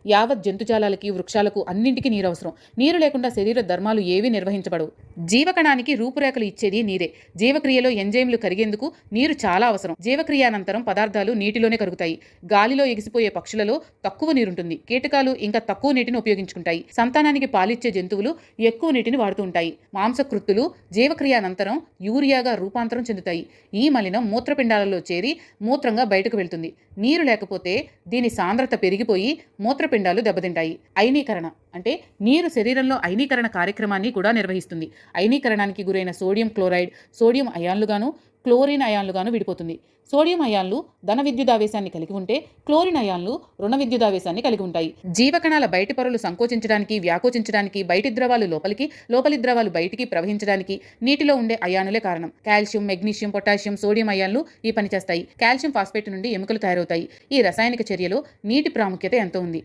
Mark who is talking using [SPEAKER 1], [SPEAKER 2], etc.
[SPEAKER 1] యావత్ జంతుజాలాలకి, వృక్షాలకు అన్నింటికీ నీరు అవసరం. నీరు లేకుండా శరీర ధర్మాలు ఏవీ నిర్వహించబడవు. జీవకణానికి రూపురేఖలు ఇచ్చేది నీరే. జీవక్రియలో ఎంజైమ్లు కరిగేందుకు నీరు చాలా అవసరం. జీవక్రియానంతరం పదార్థాలు నీటిలోనే కరుగుతాయి. గాలిలో ఎగిసిపోయే పక్షులలో తక్కువ నీరుంటుంది. కీటకాలు ఇంకా తక్కువ నీటిని ఉపయోగించుకుంటాయి. సంతానానికి పాలిచ్చే జంతువులు ఎక్కువ నీటిని వాడుతూ ఉంటాయి. మాంసకృత్తులు జీవక్రియానంతరం యూరియాగా రూపాంతరం చెందుతాయి. ఈ మలినం మూత్రపిండాలలో చేరి మూత్రంగా బయటకు వెళ్తుంది. నీరు లేకపోతే దీని సాంద్రత పెరిగిపోయి మూత్రపిండాలు దెబ్బతింటాయి. అయనీకరణ అంటే నీరు శరీరంలో అయనీకరణ కార్యక్రమాన్ని కూడా నిర్వహిస్తుంది. అయనీకరణానికి గురైన సోడియం క్లోరైడ్ సోడియం అయాన్లుగాను, క్లోరిన్ అయాన్లుగాను విడిపోతుంది. సోడియం అయాన్లు ధన విద్యుదావేశాన్ని కలిగి ఉంటే, క్లోరిన్ అయాన్లు రుణ విద్యుదావేశాన్ని కలిగి ఉంటాయి. జీవకణాల బయటి పొరలు సంకోచించడానికి, వ్యాకోచించడానికి బయటి ద్రవాలు లోపలికి, లోపలి ద్రవాలు బయటికి ప్రవహించడానికి నీటిలో ఉండే అయానులే కారణం. కాల్షియం, మెగ్నీషియం, పొటాషియం, సోడియం అయాన్లు ఈ పని చేస్తాయి. కాల్షియం ఫాస్ఫేట్ నుండి ఎముకలు తయారవుతాయి. ఈ రసాయనిక చర్యలో నీటి ప్రాముఖ్యత ఎంతో ఉంది.